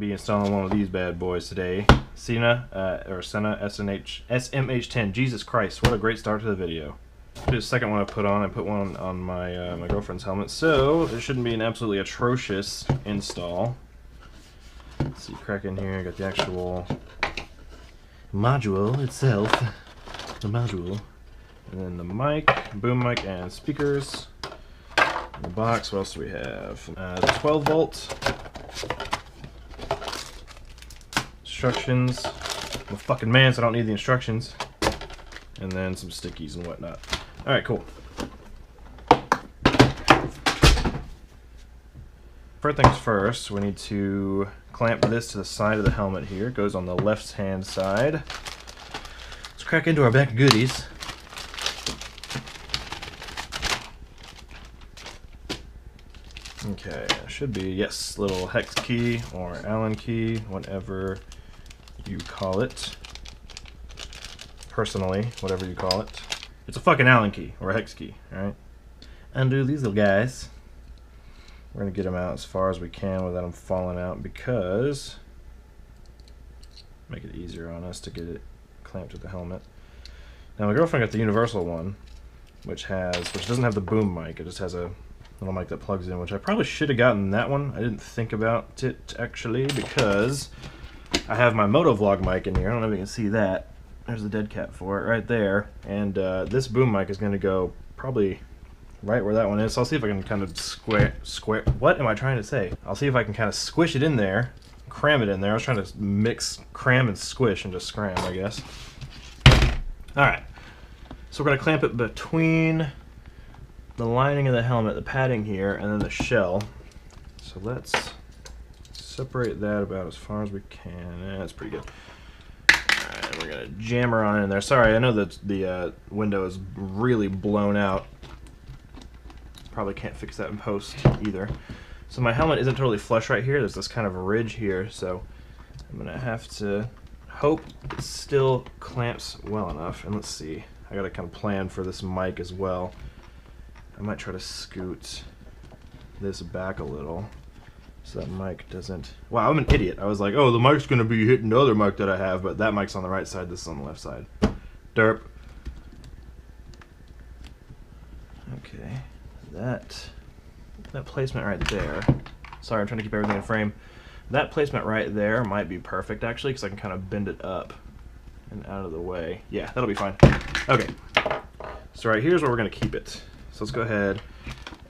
be installing one of these bad boys today. Sena, or Sena SMH10. Jesus Christ, what a great start to the video. The second one I put on, I put one on my my girlfriend's helmet, so it shouldn't be an absolutely atrocious install. Let's see, crack in here, got the actual module itself, the module, and then the mic, boom mic, and speakers. In the box, what else do we have? 12 volt. Instructions. I'm a fucking man, so I don't need the instructions. And then some stickies and whatnot. Alright, cool. First things first, we need to clamp this to the side of the helmet here. It goes on the left-hand side. Let's crack into our back goodies. Okay, should be, yes, little hex key or Allen key, whatever you call it. Personally, whatever you call it. It's a fucking Allen key or a hex key, alright? Undo these little guys. We're going to get them out as far as we can without them falling out because make it easier on us to get it clamped to the helmet. Now my girlfriend got the universal one, which doesn't have the boom mic. It just has a little mic that plugs in, which I probably should have gotten that one. I didn't think about it actually because I have my motovlog mic in here. I don't know if you can see that. There's the dead cap for it right there, and this boom mic is going to go probably right where that one is. So I'll see if I can kind of what am I trying to say? I'll see if I can kind of squish it in there, cram it in there. I was trying to mix cram and squish and just scram, I guess. Alright, so we're going to clamp it between the lining of the helmet, the padding here, and then the shell. So let's separate that about as far as we can. That's pretty good. Alright, we're going to jam her on in there. Sorry, I know that the window is really blown out. Probably can't fix that in post either. So my helmet isn't totally flush right here. There's this kind of ridge here, so I'm gonna have to hope it still clamps well enough. And let's see, I gotta kind of plan for this mic as well. I might try to scoot this back a little so that mic doesn't... Wow, I'm an idiot. I was like, oh, the mic's gonna be hitting the other mic that I have, but that mic's on the right side, this is on the left side. Derp. Okay. That placement right there, sorry, I'm trying to keep everything in frame. That placement right there might be perfect actually, because I can kind of bend it up and out of the way. Yeah, that'll be fine. Okay, so right here's where we're going to keep it. So let's go ahead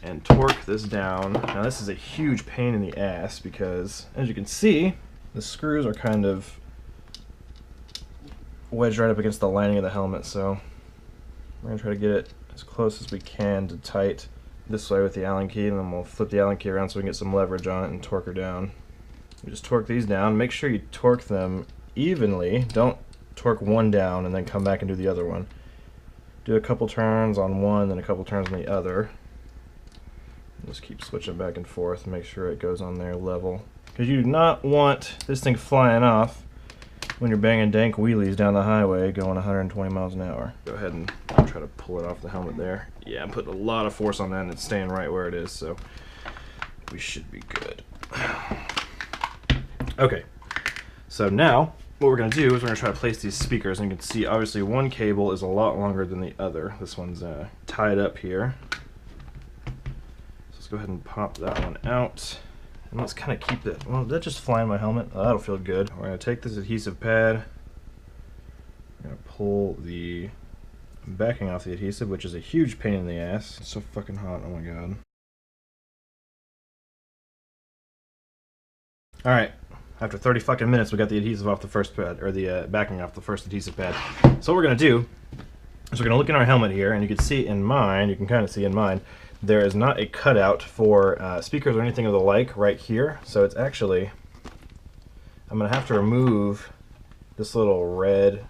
and torque this down. Now this is a huge pain in the ass because, as you can see, the screws are kind of wedged right up against the lining of the helmet, so we're going to try to get it as close as we can to tight this way with the Allen key, and then we'll flip the Allen key around so we can get some leverage on it and torque her down. We just torque these down. Make sure you torque them evenly. Don't torque one down and then come back and do the other one. Do a couple turns on one, then a couple turns on the other. Just keep switching back and forth and make sure it goes on there level. Because you do not want this thing flying off when you're banging dank wheelies down the highway going 120 miles an hour. Go ahead and try to pull it off the helmet there. Yeah, I'm putting a lot of force on that and it's staying right where it is, so we should be good. Okay, so now what we're going to do is we're going to try to place these speakers, and you can see obviously one cable is a lot longer than the other. This one's tied up here. So let's go ahead and pop that one out. And let's kind of keep it, well, did that just fly in my helmet? Oh, that'll feel good. We're going to take this adhesive pad, we're going to pull the backing off the adhesive, which is a huge pain in the ass. It's so fucking hot, oh my god. Alright, after 30 fucking minutes we got the adhesive off the first pad, or the backing off the first adhesive pad. So what we're going to do is we're going to look in our helmet here, and you can see in mine, you can kind of see in mine, there is not a cutout for speakers or anything of the like right here, so it's actually, I'm going to have to remove this little red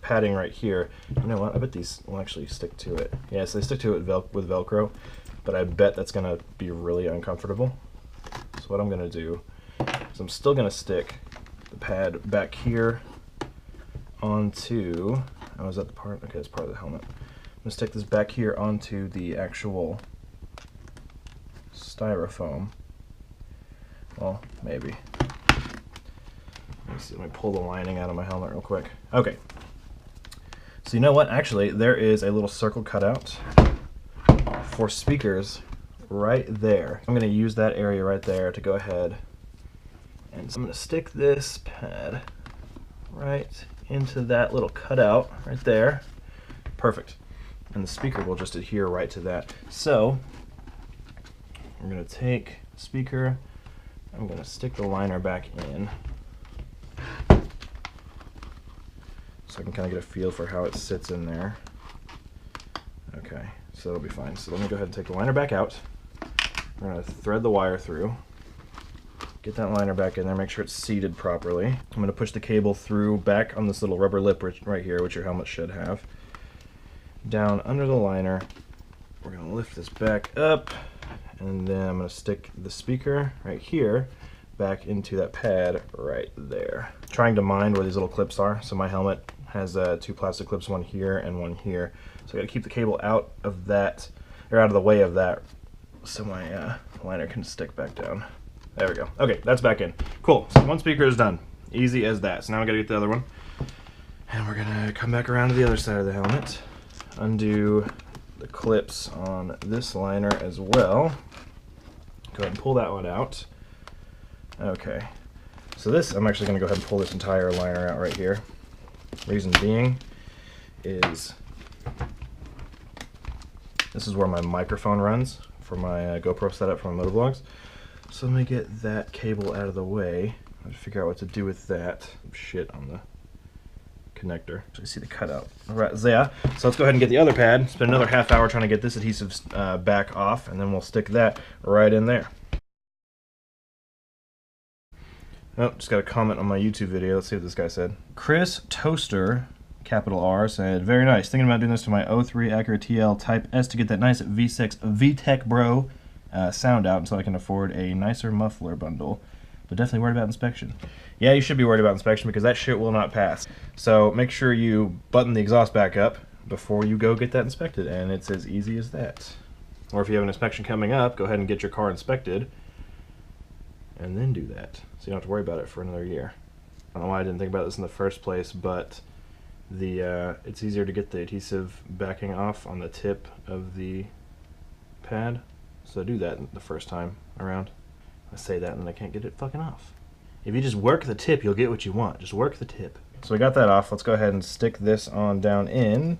padding right here. You know what, I bet these will actually stick to it. Yeah, so they stick to it with Velcro, but I bet that's going to be really uncomfortable. So what I'm going to do is I'm still going to stick the pad back here onto, oh, is that the part? Okay, it's part of the helmet. I'm going to stick this back here onto the actual styrofoam. Well, maybe. see, let me pull the lining out of my helmet real quick. Okay. So you know what? Actually, there is a little circle cutout for speakers right there. I'm going to use that area right there to go ahead, and so I'm going to stick this pad right into that little cutout right there. Perfect. And the speaker will just adhere right to that. So I'm going to take the speaker, I'm going to stick the liner back in so I can kind of get a feel for how it sits in there. Okay, so that'll be fine. So let me go ahead and take the liner back out. We're going to thread the wire through, get that liner back in there, make sure it's seated properly. I'm going to push the cable through back on this little rubber lip right here, which your helmet should have. Down under the liner, we're going to lift this back up, and then I'm going to stick the speaker right here back into that pad right there. Trying to mind where these little clips are. So my helmet has two plastic clips, one here and one here. So I got to keep the cable out of that, or out of the way of that, so my liner can stick back down. There we go. Okay, that's back in. Cool. So one speaker is done. Easy as that. So now we got to get the other one, and we're gonna come back around to the other side of the helmet. Undo the clips on this liner as well. Go ahead and pull that one out. Okay, so this, I'm actually going to go ahead and pull this entire liner out right here. Reason being is this is where my microphone runs for my GoPro setup for my motovlogs. So let me get that cable out of the way. I have to figure out what to do with that. Shit on the connector. So you see the cutout right there. So let's go ahead and get the other pad. Spend another half hour trying to get this adhesive back off, and then we'll stick that right in there. Oh, just got a comment on my YouTube video. Let's see what this guy said. Chris Toaster, capital R, said, very nice. Thinking about doing this to my 03 Acura TL Type S to get that nice V6 VTEC Bro sound out so I can afford a nicer muffler bundle. But definitely worried about inspection. Yeah, you should be worried about inspection because that shit will not pass. So make sure you button the exhaust back up before you go get that inspected, and it's as easy as that. Or if you have an inspection coming up, go ahead and get your car inspected and then do that, so you don't have to worry about it for another year. I don't know why I didn't think about this in the first place, but it's easier to get the adhesive backing off on the tip of the pad, so do that the first time around. I say that and I can't get it fucking off. If you just work the tip, you'll get what you want. Just work the tip. So we got that off. Let's go ahead and stick this on down in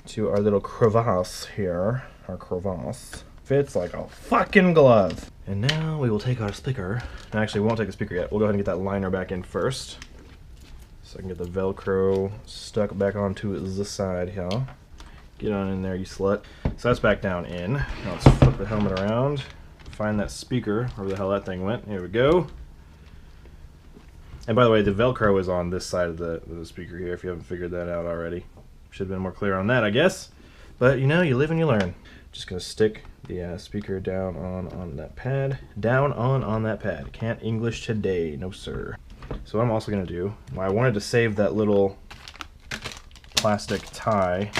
to our little crevasse here. Our crevasse fits like a fucking glove. And now we will take our speaker. Actually, we won't take the speaker yet. We'll go ahead and get that liner back in first, so I can get the Velcro stuck back onto the side here. Get on in there, you slut. So that's back down in. Now let's flip the helmet around. Find that speaker, wherever the hell that thing went. Here we go. And by the way, the Velcro is on this side of the speaker here, if you haven't figured that out already. Should have been more clear on that, I guess. But you know, you live and you learn. Just gonna stick the speaker down on that pad. Down on that pad. Can't English today, no sir. So what I'm also gonna do, I wanted to save that little plastic tie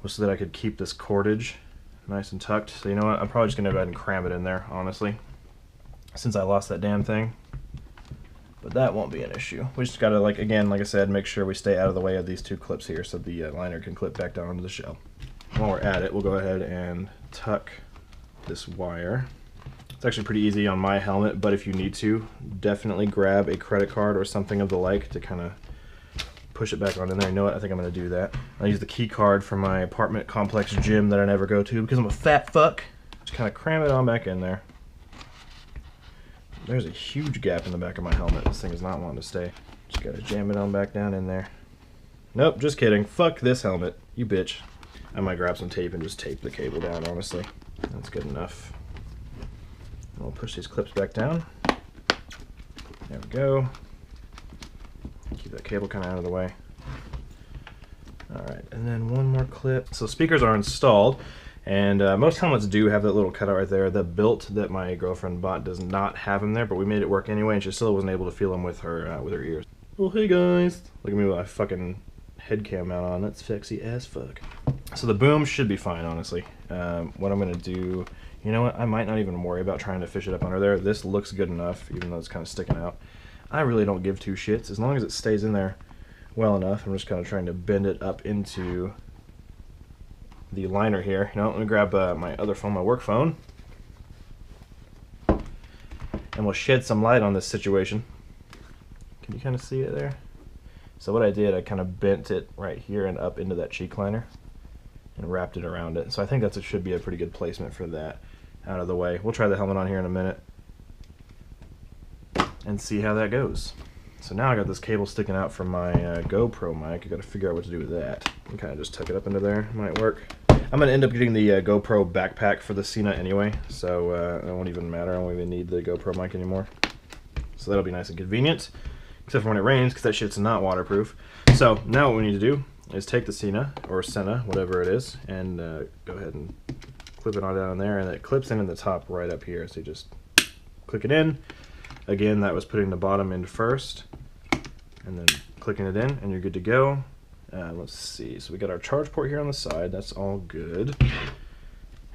was so that I could keep this cordage nice and tucked. So you know what, I'm probably just gonna go ahead and cram it in there, honestly, since I lost that damn thing. But that won't be an issue. We just gotta, like I said, make sure we stay out of the way of these two clips here so the liner can clip back down onto the shell. While we're at it, we'll go ahead and tuck this wire. It's actually pretty easy on my helmet, but if you need to, definitely grab a credit card or something of the like to kind of push it back on in there. You know what? I think I'm going to do that. I'll use the key card from my apartment complex gym that I never go to because I'm a fat fuck. Just kind of cram it on back in there. There's a huge gap in the back of my helmet. This thing is not wanting to stay. Just got to jam it on back down in there. Nope, just kidding. Fuck this helmet, you bitch. I might grab some tape and just tape the cable down, honestly. That's good enough. And we'll push these clips back down. There we go. Keep that cable kind of out of the way. Alright, and then one more clip. So speakers are installed, and most helmets do have that little cutout right there. The built that my girlfriend bought does not have them there, but we made it work anyway, and she still wasn't able to feel them with her ears. Well, hey guys! Look at me with my fucking head cam out on. That's sexy as fuck. So the boom should be fine, honestly. What I'm going to do, you know what, I might not even worry about trying to fish it up under there. This looks good enough, even though it's kind of sticking out. I really don't give two shits as long as it stays in there well enough. I'm just kind of trying to bend it up into the liner here. You know, let me grab my other phone, my work phone, and we'll shed some light on this situation. Can you kind of see it there? So what I did, I kind of bent it right here and up into that cheek liner and wrapped it around it. So I think that should be a pretty good placement for that out of the way. We'll try the helmet on here in a minute and see how that goes. So now I got this cable sticking out from my GoPro mic. I got to figure out what to do with that. And kind of just tuck it up into there. Might work. I'm going to end up getting the GoPro backpack for the Sena anyway, so it won't even matter. I won't even need the GoPro mic anymore. So that'll be nice and convenient, except for when it rains, because that shit's not waterproof. So now what we need to do is take the Sena, or Sena, whatever it is, and go ahead and clip it on down in there, and it clips in the top right up here. So you just click it in. Again, that was putting the bottom in first, and then clicking it in, and you're good to go. Let's see, so we got our charge port here on the side. That's all good.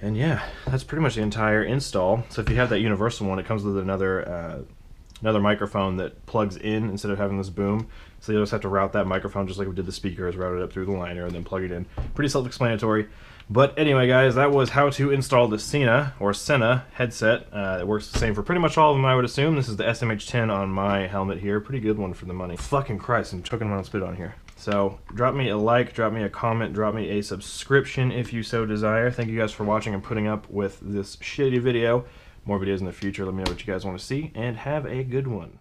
And yeah, that's pretty much the entire install. So if you have that universal one, it comes with another microphone that plugs in instead of having this boom. So you just have to route that microphone just like we did the speakers, route it up through the liner and then plug it in. Pretty self-explanatory. But anyway, guys, that was how to install the Sena or Sena headset. It works the same for pretty much all of them, I would assume. This is the SMH10 on my helmet here. Pretty good one for the money. Fucking Christ, I'm choking on spit on here. So drop me a like, drop me a comment, drop me a subscription if you so desire. Thank you guys for watching and putting up with this shitty video. More videos in the future. Let me know what you guys want to see, and have a good one.